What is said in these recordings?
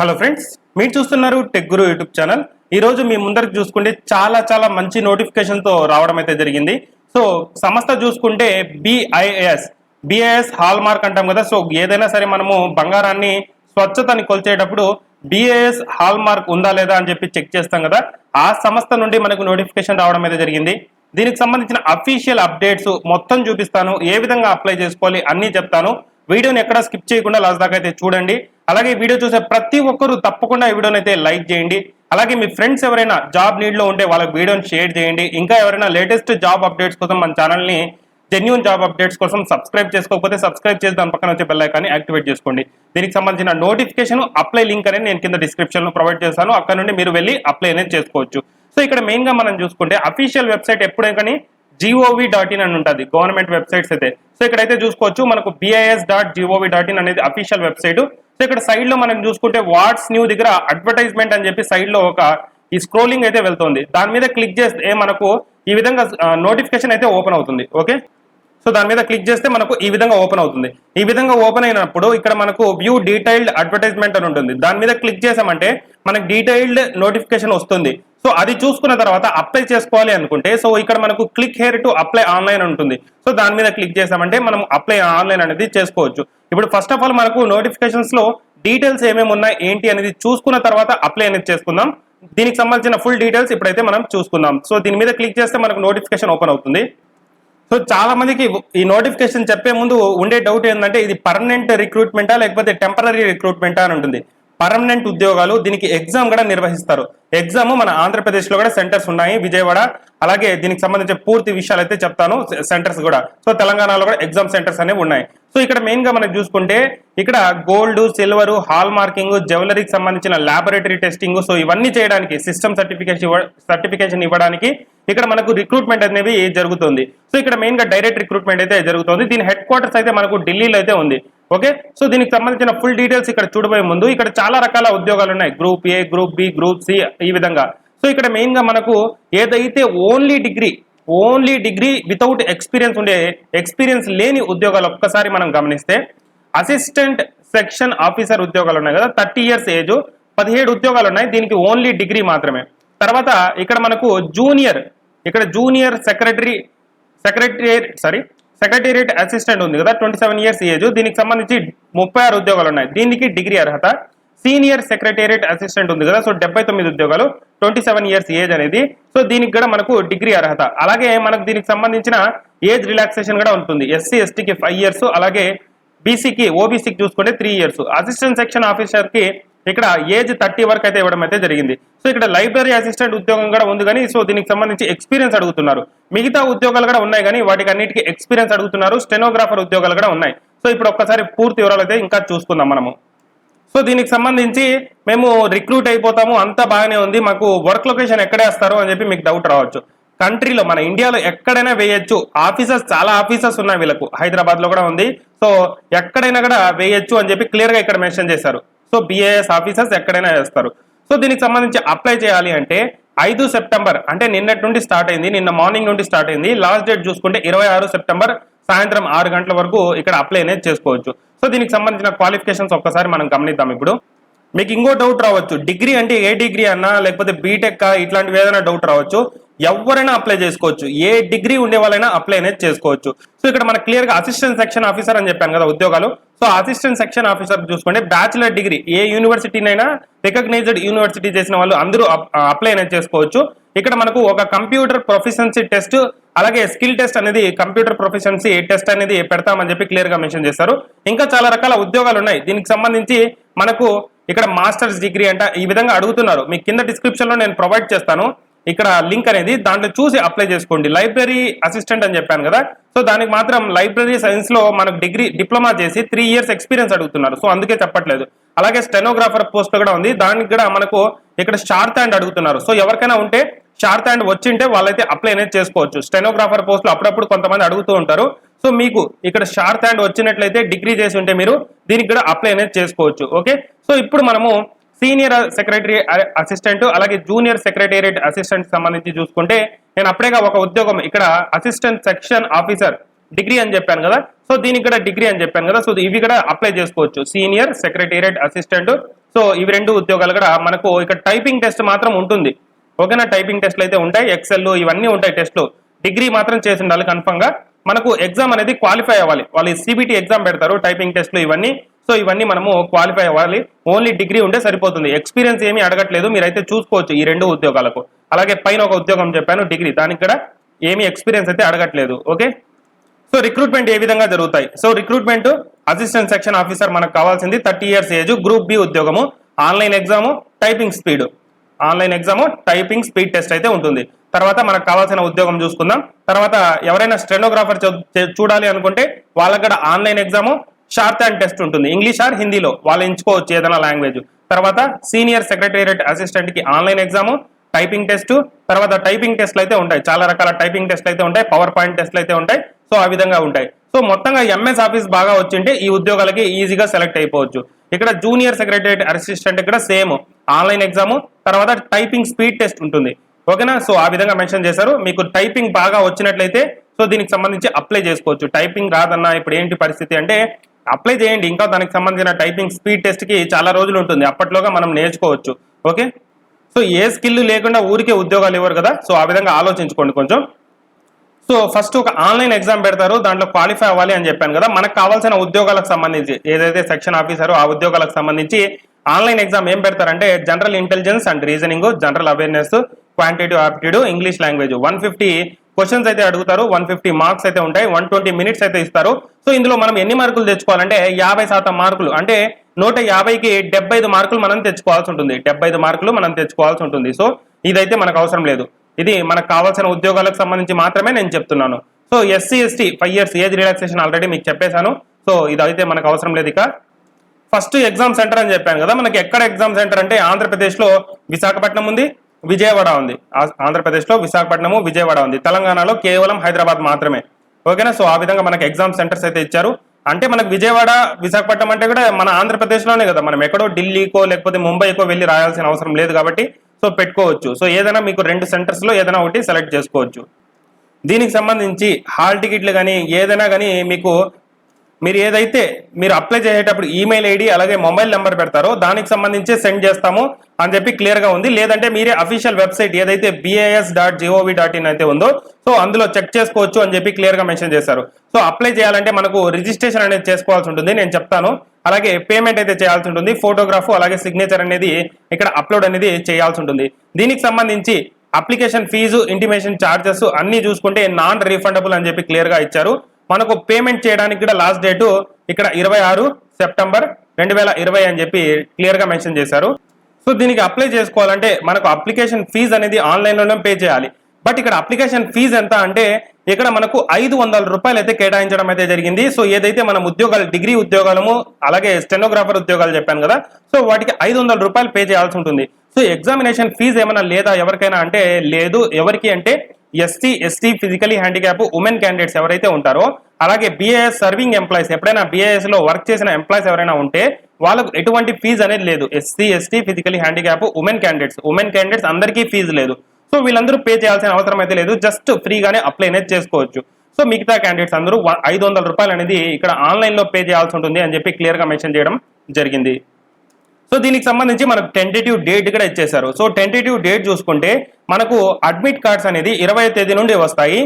Hello friends, మీరు చూస్తున్నారు tech గురు YouTube channel. ఈ రోజు మీ ముందరికి చూసుకుంటే చాలా మంచి నోటిఫికేషన్ తో రావడం అయితే జరిగింది. సో సంస్థ చూసుకుంటే బిఐఎస్ హాల్ మార్క్ అంటాం కదా. సో ఏదైనా సరే మనము బంగారాన్ని స్వచ్ఛతని కొలిచేటప్పుడు బిఐఎస్ హాల్ మార్క్ ఉందా లేదా అని చెప్పి చెక్ చేస్తాం కదా. ఆ సంస్థ నుండి మనకు నోటిఫికేషన్ రావడం అయితే జరిగింది. దీనికి సంబంధించిన అఫీషియల్ అప్డేట్స్ మొత్తం చూపిస్తాను, ఏ విధంగా అప్లై చేసుకోవాలి అన్ని చెప్తాను. వీడియోని ఎక్కడ స్కిప్ చేయకుండా లాస్ట్ దాకా అయితే చూడండి. అలాగే వీడియో చూసే ప్రతి ఒక్కరు తప్పకుండా ఈ వీడియోని అయితే లైక్ చేయండి. అలాగే మీ ఫ్రెండ్స్ ఎవరైనా జాబ్ నీడ్ లో ఉంటే వాళ్ళకి వీడియోని షేర్ చేయండి. ఇంకా ఎవరైనా లేటెస్ట్ జాబ్ అప్డేట్స్ కోసం మన ఛానల్ ని జెన్యూన్ జాబ్ అప్డేట్స్ కోసం సబ్స్క్రైబ్ చేసుకోకపోతే సబ్స్క్రైబ్ చేసి దాని పక్కన వచ్చే బెల్ ఐకాన్ని యాక్టివేట్ చేసుకోండి. దీనికి సంబంధించిన నోటిఫికేషన్ అప్లై లింక్ అనేది నేను కింద డిస్క్రిప్షన్ లో ప్రొవైడ్ చేస్తాను. అక్కడ నుండి మీరు వెళ్ళి అప్లై అనేది చేసుకోవచ్చు. సో ఇక్కడ మెయిన్ గా మనం చూసుకుంటే అఫీషియల్ వెబ్సైట్ ఎప్పుడే కానీ gov.in అని ఉంటుంది, గవర్నమెంట్ వెబ్సైట్స్ అయితే. సో ఇక్కడైతే చూసుకోవచ్చు మనకు bis.gov.in అనేది అఫీషియల్ వెబ్సైట్. సో ఇక్కడ సైడ్ లో మనం చూసుకుంటే వాట్స్ న్యూ దగ్గర అడ్వర్టైజ్మెంట్ అని చెప్పి సైడ్ లో ఒక ఈ స్క్రోలింగ్ అయితే వెళ్తుంది. దాని మీద క్లిక్ చేస్తే మనకు ఈ విధంగా నోటిఫికేషన్ అయితే ఓపెన్ అవుతుంది. ఓకే, సో దాని మీద క్లిక్ చేస్తే మనకు ఈ విధంగా ఓపెన్ అవుతుంది. ఈ విధంగా ఓపెన్ అయినప్పుడు ఇక్కడ మనకు వ్యూ డీటెయిల్డ్ అడ్వర్టైజ్మెంట్ అని ఉంటుంది. దాని మీద క్లిక్ చేసామంటే మనకు డీటెయిల్డ్ నోటిఫికేషన్ వస్తుంది. సో అది చూసుకున్న తర్వాత అప్లై చేసుకోవాలి అనుకుంటే సో ఇక్కడ మనకు click here to apply online ఉంటుంది. సో దాని మీద క్లిక్ చేసామంటే మనం అప్లై ఆన్లైన్ అనేది చేసుకోవచ్చు. ఇప్పుడు ఫస్ట్ ఆఫ్ ఆల్ మనకు నోటిఫికేషన్స్ లో డీటెయిల్స్ ఏమేమి ఉన్నాయి ఏంటి అనేది చూసుకున్న తర్వాత అప్లై అనేది చేసుకుందాం. దీనికి సంబంధించిన ఫుల్ డీటెయిల్స్ ఇప్పుడైతే మనం చూసుకుందాం. సో దీని మీద క్లిక్ చేస్తే మనకు నోటిఫికేషన్ ఓపెన్ అవుతుంది. సో చాలా మందికి ఈ నోటిఫికేషన్ చెప్పే ముందు ఉండే డౌట్ ఏంటంటే ఇది పర్మనెంట్ రిక్రూట్మెంటా లేకపోతే టెంపరీ రిక్రూట్మెంటా అని ఉంటుంది. పర్మనెంట్ ఉద్యోగాలు, దీనికి ఎగ్జామ్ కూడా నిర్వహిస్తారు. ఎగ్జామ్ మన ఆంధ్రప్రదేశ్ లో కూడా సెంటర్స్ ఉన్నాయి, విజయవాడ. అలాగే దీనికి సంబంధించిన పూర్తి విషయాలు అయితే చెప్తాను, సెంటర్స్ కూడా. సో తెలంగాణలో కూడా ఎగ్జామ్ సెంటర్స్ అనేవి ఉన్నాయి. సో ఇక్కడ మెయిన్ గా మనం చూసుకుంటే ఇక్కడ గోల్డ్, సిల్వర్, హాల్ మార్కింగ్, జ్యువెలరీకి సంబంధించిన ల్యాబొరేటరీ టెస్టింగ్, సో ఇవన్నీ చేయడానికి సిస్టమ్ సర్టిఫికేషన్ ఇవ్వడానికి ఇక్కడ మనకు రిక్రూట్మెంట్ అనేది జరుగుతుంది. సో ఇక్కడ మెయిన్ గా డైరెక్ట్ రిక్రూట్మెంట్ అయితే జరుగుతుంది. దీని హెడ్ క్వార్టర్స్ అయితే మనకు ఢిల్లీలో అయితే ఉంది. ఓకే, సో దీనికి సంబంధించిన ఫుల్ డీటెయిల్స్ ఇక్కడ చూడబోయే ముందు ఇక్కడ చాలా రకాల ఉద్యోగాలు ఉన్నాయి. Group A, group B, group C, ఈ విధంగా. సో ఇక్కడ మెయిన్ గా మనకు ఏదైతే ఓన్లీ డిగ్రీ వితౌట్ ఎక్స్పీరియన్స్ ఉండే, ఎక్స్పీరియన్స్ లేని ఉద్యోగాలు ఒక్కసారి మనం గమనిస్తే అసిస్టెంట్ సెక్షన్ ఆఫీసర్ ఉద్యోగాలు ఉన్నాయి కదా, 30 years ఏజ్, 17 ఉద్యోగాలు ఉన్నాయి. దీనికి ఓన్లీ డిగ్రీ మాత్రమే. తర్వాత ఇక్కడ మనకు జూనియర్ సెక్రటేరియట్ అసిస్టెంట్ ఉంది కదా, 27 years ఏజ్. దీనికి సంబంధించి 36 ఉద్యోగాలు ఉన్నాయి. దీనికి డిగ్రీ అర్హత. సీనియర్ సెక్రటేరియట్ అసిస్టెంట్ ఉంది కదా, సో 79 ఉద్యోగాలు, 27 years ఏజ్ అనేది. సో దీనికి కూడా మనకు డిగ్రీ అర్హత. అలాగే మనకు దీనికి సంబంధించిన ఏజ్ రిలాక్సేషన్ కూడా ఉంటుంది. ఎస్సీ ఎస్టీకి 5 years, అలాగే బీసీకి ఓబీసీకి చూసుకుంటే 3 years. అసిస్టెంట్ సెక్షన్ ఆఫీసర్ కి ఇక్కడ ఏజ్ 30 వరకు అయితే ఇవ్వడం అయితే జరిగింది. సో ఇక్కడ లైబ్రరీ అసిస్టెంట్ ఉద్యోగం కూడా ఉంది కానీ సో దీనికి సంబంధించి ఎక్స్పీరియన్స్ అడుగుతున్నారు. మిగతా ఉద్యోగాలు కూడా ఉన్నాయి కానీ వాటికి అన్నిటికీ ఎక్స్పీరియన్స్ అడుగుతున్నారు. స్టెనోగ్రాఫర్ ఉద్యోగాలు కూడా ఉన్నాయి. సో ఇప్పుడు ఒక్కసారి పూర్తి వివరాలు అయితే ఇంకా చూసుకుందాం మనము. సో దీనికి సంబంధించి మేము రిక్రూట్ అయిపోతాము, అంతా బాగానే ఉంది, మాకు వర్క్ లొకేషన్ ఎక్కడ వేస్తారు అని చెప్పి మీకు డౌట్ రావచ్చు. కంట్రీలో మన ఇండియాలో ఎక్కడైనా వేయొచ్చు. చాలా ఆఫీసెస్ ఉన్నాయి వీళ్ళకు. హైదరాబాద్ లో కూడా ఉంది. సో ఎక్కడైనా కూడా వేయొచ్చు అని చెప్పి క్లియర్ గా ఇక్కడ మెన్షన్ చేశారు. సో బిఏఎస్ ఆఫీసర్స్ ఎక్కడైనా వేస్తారు. సో దీనికి సంబంధించి అప్లై చేయాలి అంటే 5 September అంటే నిన్నటి నుండి స్టార్ట్ అయింది, నిన్న మార్నింగ్ నుండి స్టార్ట్ అయింది. లాస్ట్ డేట్ చూసుకుంటే 26 September సాయంత్రం 6 గంటల వరకు ఇక్కడ అప్లై అనేది చేసుకోవచ్చు. సో దీనికి సంబంధించిన క్వాలిఫికేషన్స్ ఒక్కసారి మనం గమనిద్దాం. ఇప్పుడు మీకు ఇంకో డౌట్ రావచ్చు, డిగ్రీ అంటే ఏ డిగ్రీ అన్నా లేకపోతే బీటెక్ ఇట్లాంటివి ఏదైనా డౌట్ రావచ్చు. ఎవరైనా అప్లై చేసుకోవచ్చు, ఏ డిగ్రీ ఉండే వాళ్ళైనా అప్లై అనేది చేసుకోవచ్చు. సో ఇక్కడ మనకు క్లియర్ గా అసిస్టెంట్ సెక్షన్ ఆఫీసర్ అని చెప్పాను కదా ఉద్యోగాలు. సో అసిస్టెంట్ సెక్షన్ ఆఫీసర్ చూసుకుంటే బ్యాచిలర్ డిగ్రీ ఏ యూనివర్సిటీనైనా, రికగ్నైజ్డ్ యూనివర్సిటీ చేసిన వాళ్ళు అందరూ అప్లై అనేది చేసుకోవచ్చు. ఇక్కడ మనకు ఒక కంప్యూటర్ ప్రొఫిషియన్సీ టెస్ట్, అలాగే స్కిల్ టెస్ట్ అనేది, కంప్యూటర్ ప్రొఫిషియన్సీ టెస్ట్ అనేది పెడతామని చెప్పి క్లియర్ గా మెన్షన్ చేశారు. ఇంకా చాలా రకాల ఉద్యోగాలు ఉన్నాయి. దీనికి సంబంధించి మనకు ఇక్కడ మాస్టర్స్ డిగ్రీ అంట ఈ విధంగా అడుగుతున్నారు. మీకు కింద డిస్క్రిప్షన్ లో నేను ప్రొవైడ్ చేస్తాను ఇక్కడ లింక్ అనేది, దాంట్లో చూసి అప్లై చేసుకోండి. లైబ్రరీ అసిస్టెంట్ అని చెప్పాను కదా, సో దానికి మాత్రం లైబ్రరీ సైన్స్ లో మనకు డిప్లొమా చేసి 3 years ఎక్స్పీరియన్స్ అడుగుతున్నారు. సో అందుకే చెప్పట్లేదు. అలాగే స్టెనోగ్రాఫర్ పోస్ట్ కూడా ఉంది, దానికి కూడా మనకు ఇక్కడ షార్ట్ హ్యాండ్ అడుగుతున్నారు. సో ఎవరికైనా ఉంటే షార్ట్ హ్యాండ్ వచ్చింటే వాళ్ళైతే అప్లై అనేది చేసుకోవచ్చు. స్టెనోగ్రాఫర్ పోస్ట్ లో అప్పుడప్పుడు కొంతమంది అడుగుతూ ఉంటారు. సో మీకు ఇక్కడ షార్ట్ హ్యాండ్ వచ్చినట్లయితే, డిగ్రీ చేసి ఉంటే మీరు దీనికి కూడా అప్లై అనేది చేసుకోవచ్చు. ఓకే, సో ఇప్పుడు మనము సీనియర్ సెక్రటరీ అసిస్టెంట్ అలాగే జూనియర్ సెక్రటేరియట్ అసిస్టెంట్ సంబంధించి చూసుకుంటే నేను అప్పుడేగా ఒక ఉద్యోగం ఇక్కడ అసిస్టెంట్ సెక్షన్ ఆఫీసర్ డిగ్రీ అని చెప్పాను కదా, సో దీనికి కూడా డిగ్రీ అని చెప్పాను కదా, సో ఇవి కూడా అప్లై చేసుకోవచ్చు. సీనియర్ సెక్రటేరియట్ అసిస్టెంట్ సో ఇవి రెండు ఉద్యోగాలు కూడా మనకు ఇక్కడ టైపింగ్ టెస్ట్ మాత్రం ఉంటుంది. ఓకేనా, టైపింగ్ టెస్ట్లు అయితే ఉంటాయి, ఎక్సెల్ ఇవన్నీ ఉంటాయి టెస్ట్లు. డిగ్రీ మాత్రం చేసి ఉండాలి కన్ఫర్మ్ గా. మనకు ఎగ్జామ్ అనేది క్వాలిఫై అవ్వాలి, వాళ్ళు సిబిటి ఎగ్జామ్ పెడతారు, టైపింగ్ టెస్ట్లు ఇవన్నీ. సో ఇవన్నీ మనము క్వాలిఫై అవ్వాలి, ఓన్లీ డిగ్రీ ఉంటే సరిపోతుంది. ఎక్స్పీరియన్స్ ఏమీ అడగట్లేదు, మీరైతే చూసుకోవచ్చు ఈ రెండు ఉద్యోగాలకు. అలాగే పైన ఒక ఉద్యోగం చెప్పాను డిగ్రీ, దానికి కూడా ఏమీ ఎక్స్పీరియన్స్ అయితే అడగట్లేదు. ఓకే, సో రిక్రూట్మెంట్ ఏ విధంగా జరుగుతాయి? So recruitment assistant section officer మనకు కావాల్సింది 30 years ఏజ్, గ్రూప్ బి ఉద్యోగము, online exam, typing speed, online exam typing speed test అయితే ఉంటుంది. తర్వాత మనకు కావాల్సిన ఉద్యోగం చూసుకుందాం. తర్వాత ఎవరైనా స్టెనోగ్రాఫర్ చూడాలి అనుకుంటే వాళ్ళకి కూడా online exam, short hand test ఉంటుంది, ఇంగ్లీష్ ఆర్ హిందీలో వాళ్ళు ఎంచుకోవచ్చు ఏదైనా లాంగ్వేజ్. తర్వాత సీనియర్ సెక్రటేరియట్ అసిస్టెంట్ కి ఆన్లైన్ ఎగ్జామ్, టైపింగ్ టెస్ట్. తర్వాత టైపింగ్ టెస్ట్లు అయితే ఉంటాయి, చాలా రకాల టైపింగ్ టెస్ట్లు అయితే ఉంటాయి, పవర్ పాయింట్ టెస్ట్లు అయితే ఉంటాయి. సో ఆ విధంగా ఉంటాయి. సో మొత్తంగా ఎంఎస్ ఆఫీస్ బాగా వచ్చింటే ఈ ఉద్యోగాలకి ఈజీగా సెలెక్ట్ అయిపోవచ్చు. ఇక్కడ జూనియర్ సెక్రటేరియట్ అసిస్టెంట్ ఇక్కడ సేమ్ ఆన్లైన్ ఎగ్జామ్, తర్వాత టైపింగ్ స్పీడ్ టెస్ట్ ఉంటుంది. ఓకేనా, సో ఆ విధంగా మెన్షన్ చేశారు. మీకు టైపింగ్ బాగా వచ్చినట్లయితే సో దీనికి సంబంధించి అప్లై చేసుకోవచ్చు. టైపింగ్ రాదన్నా ఇప్పుడు ఏంటి పరిస్థితి అంటే అప్లై చేయండి, ఇంకా దానికి సంబంధించిన టైపింగ్ స్పీడ్ టెస్ట్ కి చాలా రోజులు ఉంటుంది, అప్పట్లోగా మనం నేర్చుకోవచ్చు. ఓకే, సో ఏ స్కిల్ లేకుండా ఊరికే ఉద్యోగాలు ఇవ్వరు కదా, సో ఆ విధంగా ఆలోచించుకోండి కొంచెం. సో ఫస్ట్ ఒక ఆన్లైన్ ఎగ్జామ్ పెడతారు, దాంట్లో క్వాలిఫై అవ్వాలి అని చెప్పాను కదా. మనకు కావాల్సిన ఉద్యోగాలకు సంబంధించి ఏదైతే సెక్షన్ ఆఫీసర్ ఆ ఉద్యోగాలకు సంబంధించి ఆన్లైన్ ఎగ్జామ్ ఏం పెడతారంటే general intelligence and reasoning, general awareness, quantitative aptitude, English language 150 questions అయితే అడుగుతారు, 150 మార్క్స్ అయితే ఉంటాయి, 120 minutes అయితే ఇస్తారు. సో ఇందులో మనం ఎన్ని మార్కులు తెచ్చుకోవాలంటే 50% మార్కులు, అంటే 150కి 75 మార్కులు మనం తెచ్చుకోవాల్సి ఉంటుంది, 75 మార్కులు మనం తెచ్చుకోవాల్సి ఉంటుంది. సో ఇదైతే మనకు అవసరం లేదు, ఇది మనకు కావాల్సిన ఉద్యోగాలకు సంబంధించి మాత్రమే నేను చెప్తున్నాను. So SC ST 5 years age relaxation already మీకు చెప్పేశాను, సో ఇదైతే మనకు అవసరం లేదు. ఇక ఫస్ట్ ఎగ్జామ్ సెంటర్ అని చెప్పాను కదా, మనకి ఎక్కడ ఎగ్జామ్ సెంటర్ అంటే ఆంధ్రప్రదేశ్లో విశాఖపట్నం ఉంది, విజయవాడ ఉంది. ఆంధ్రప్రదేశ్లో విశాఖపట్నము, విజయవాడ ఉంది. తెలంగాణలో కేవలం హైదరాబాద్ మాత్రమే. ఓకేనా, సో ఆ విధంగా మనకి ఎగ్జామ్ సెంటర్స్ అయితే ఇచ్చారు. అంటే మనకు విజయవాడ, విశాఖపట్నం అంటే కూడా మన ఆంధ్రప్రదేశ్లోనే కదా, మనం ఎక్కడో ఢిల్లీకో లేకపోతే ముంబైకో వెళ్ళి రాయాల్సిన అవసరం లేదు కాబట్టి సో పెట్టుకోవచ్చు. సో ఏదైనా మీకు 2 centers లో ఏదైనా ఒకటి సెలెక్ట్ చేసుకోవచ్చు. దీనికి సంబంధించి హాల్ టికెట్లు కానీ ఏదైనా కానీ మీకు మీరు ఏదైతే మీరు అప్లై చేసేటప్పుడు ఈమెయిల్ ఐడి అలాగే మొబైల్ నెంబర్ పెడతారో దానికి సంబంధించి సెండ్ చేస్తాము అని చెప్పి క్లియర్ గా ఉంది. లేదంటే మీరే అఫీషియల్ వెబ్సైట్ ఏదైతే BIS.gov.in అయితే ఉందో సో అందులో చెక్ చేసుకోవచ్చు అని చెప్పి క్లియర్ గా మెన్షన్ చేశారు. సో అప్లై చేయాలంటే మనకు రిజిస్ట్రేషన్ అనేది చేసుకోవాల్సి ఉంటుంది, నేను చెప్తాను. అలాగే పేమెంట్ అయితే చేయాల్సి ఉంటుంది, ఫోటోగ్రాఫ్ అలాగే సిగ్నేచర్ అనేది ఇక్కడ అప్లోడ్ అనేది చేయాల్సి ఉంటుంది. దీనికి సంబంధించి అప్లికేషన్ ఫీజు, ఇంటిమేషన్ ఛార్జెస్ అన్ని చూసుకుంటే నాన్ రీఫండబుల్ అని చెప్పి క్లియర్ గా ఇచ్చారు. మనకు పేమెంట్ చేయడానికి కూడా లాస్ట్ డేటు ఇక్కడ 26 సెప్టెంబర్ 2020 అని చెప్పి క్లియర్ గా మెన్షన్ చేశారు. సో దీనికి అప్లై చేసుకోవాలంటే మనకు అప్లికేషన్ ఫీజు అనేది ఆన్లైన్ లోనే పే చేయాలి. బట్ ఇక్కడ అప్లికేషన్ ఫీజు ఎంత అంటే ఇక్కడ మనకు 500 రూపాయలు అయితే కేటాయించడం అయితే జరిగింది. సో ఏదైతే మనం ఉద్యోగాలు డిగ్రీ ఉద్యోగాలము అలాగే స్టెనోగ్రాఫర్ ఉద్యోగాలు చెప్పాను కదా, సో వాటికి 500 రూపాయలు పే చేయాల్సి ఉంటుంది. సో ఎగ్జామినేషన్ ఫీజు ఏమైనా లేదా ఎవరికైనా అంటే లేదు. ఎవరికి అంటే ST, ST, physically handicap women candidates ఎవరైతే ఉంటారో, అలాగే BIS సర్వింగ్ ఎంప్లాయీస్, ఎప్పుడైనా BIS లో వర్క్ చేసిన ఎంప్లాయీస్ ఎవరైనా ఉంటే వాళ్ళకు ఎటువంటి ఫీజు అనేది లేదు. SC, ST, physically handicap women candidates అందరికీ ఫీజు లేదు. సో వీళ్ళందరూ పే చేయాల్సిన అవసరం అయితే లేదు, జస్ట్ ఫ్రీగానే అప్లై అనేది చేసుకోవచ్చు. సో మిగతా క్యాండిడేట్స్ అందరూ 500 రూపాయలు అనేది ఇక్కడ ఆన్లైన్ లో పే చేయాల్సి ఉంటుంది అని చెప్పి క్లియర్ గా మెన్షన్ చేయడం జరిగింది. సో దీనికి సంబంధించి మనకు టెంటేటివ్ డేట్ కూడా ఇచ్చేశారు. సో టెంటేటివ్ డేట్ చూసుకుంటే మనకు అడ్మిట్ కార్డ్స్ అనేది 20వ తేదీ నుండి వస్తాయి.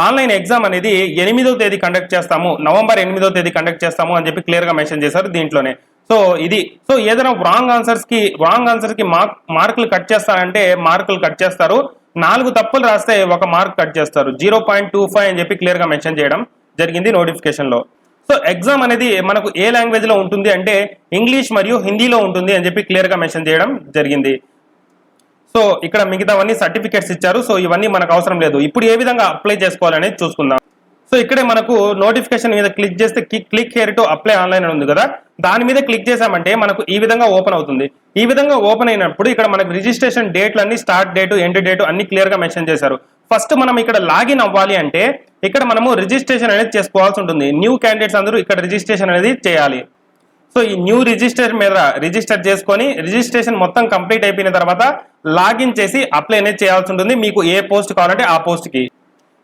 ఆన్లైన్ ఎగ్జామ్ అనేది 8వ తేదీ కండక్ట్ చేస్తాము, నవంబర్ 8వ తేదీ కండక్ట్ చేస్తాము అని చెప్పి క్లియర్ గా మెన్షన్ చేశారు దీంట్లోనే. సో ఇది సో ఏదైనా రాంగ్ ఆన్సర్స్ కి మార్కులు కట్ చేస్తారంటే మార్కులు కట్ చేస్తారు. 4 తప్పులు రాస్తే 1 మార్క్ కట్ చేస్తారు, 0.25 అని చెప్పి క్లియర్ గా మెన్షన్ చేయడం జరిగింది నోటిఫికేషన్ లో. సో ఎగ్జామ్ అనేది మనకు ఏ లాంగ్వేజ్ లో ఉంటుంది అంటే ఇంగ్లీష్ మరియు హిందీలో ఉంటుంది అని చెప్పి క్లియర్ గా మెన్షన్ చేయడం జరిగింది. సో ఇక్కడ మిగతావన్నీ సర్టిఫికేట్స్ ఇచ్చారు. సో ఇవన్నీ మనకు అవసరం లేదు. ఇప్పుడు ఏ విధంగా అప్లై చేసుకోవాలనేది చూసుకుందాం. సో ఇక్కడే మనకు నోటిఫికేషన్ మీద క్లిక్ చేస్తే click here to apply online అని ఉంది కదా, దాని మీద క్లిక్ చేసామంటే మనకు ఈ విధంగా ఓపెన్ అవుతుంది. ఈ విధంగా ఓపెన్ అయినప్పుడు ఇక్కడ మనకు రిజిస్ట్రేషన్ డేట్లన్నీ స్టార్ట్ డేటు, ఎండ్ డేటు అన్ని క్లియర్ గా మెన్షన్ చేశారు. ఫస్ట్ మనం ఇక్కడ లాగిన్ అవ్వాలి అంటే ఇక్కడ మనము రిజిస్ట్రేషన్ అనేది చేసుకోవాల్సి ఉంటుంది. న్యూ క్యాండిడేట్స్ అందరూ ఇక్కడ రిజిస్ట్రేషన్ అనేది చేయాలి. సో ఈ న్యూ రిజిస్టర్ మీద రిజిస్టర్ చేసుకొని రిజిస్ట్రేషన్ మొత్తం కంప్లీట్ అయిపోయిన తర్వాత లాగిన్ చేసి అప్లై అనేది చేయాల్సి ఉంటుంది. మీకు ఏ పోస్ట్ కావాలంటే ఆ పోస్ట్ కి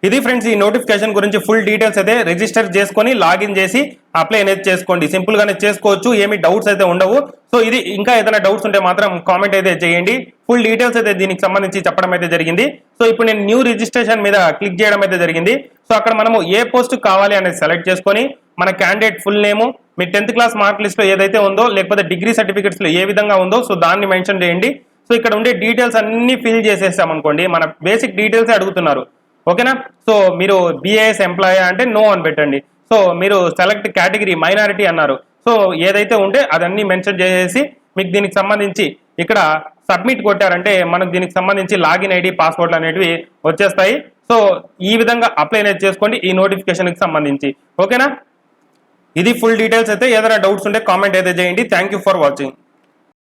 ఇది ఫ్రెండ్స్ ఈ నోటిఫికేషన్ గురించి ఫుల్ డీటెయిల్స్ అయితే రిజిస్టర్ చేసుకొని లాగిన్ చేసి అప్లై అనేది చేసుకోండి. సింపుల్ గానే చేసుకోవచ్చు, ఏమి డౌట్స్ అయితే ఉండవు. సో ఇది ఇంకా ఏదైనా డౌట్స్ ఉంటే మాత్రం కామెంట్ అయితే చేయండి. ఫుల్ డీటెయిల్స్ అయితే దీనికి సంబంధించి చెప్పడం అయితే జరిగింది. సో ఇప్పుడు నేను న్యూ రిజిస్ట్రేషన్ మీద క్లిక్ చేయడం అయితే జరిగింది. సో అక్కడ మనము ఏ పోస్ట్ కావాలి అనేది సెలెక్ట్ చేసుకొని మన క్యాండిడేట్ ఫుల్ నేమ్, మీ 10th క్లాస్ మార్క్ లిస్ట్ లో ఏదైతే ఉందో లేకపోతే డిగ్రీ సర్టిఫికెట్స్ లో ఏ విధంగా ఉందో సో దాన్ని మెన్షన్ చేయండి. సో ఇక్కడ ఉండే డీటెయిల్స్ అన్ని ఫిల్ చేసేసాం అనుకోండి, మన బేసిక్ డీటెయిల్స్ అడుగుతున్నారు. ఓకేనా? సో మీరు BAS ఎంప్లాయీ అంటే నో అని పెట్టండి. సో మీరు సెలెక్ట్ కేటగిరీ మైనారిటీ అన్నారు. సో ఏదైతే ఉంటే అదన్నీ మెన్షన్ చేసేసి మీకు దీనికి సంబంధించి ఇక్కడ సబ్మిట్ కొట్టారంటే మనకు దీనికి సంబంధించి లాగిన్ ఐడి, పాస్వర్డ్లు అనేటివి వచ్చేస్తాయి. సో ఈ విధంగా అప్లై అనేది చేసుకోండి ఈ నోటిఫికేషన్ కి సంబంధించి. ఓకేనా? ఇది ఫుల్ డీటెయిల్స్ అయితే. ఏదైనా డౌట్స్ ఉంటే కామెంట్ అయితే చేయండి. Thank you for watching.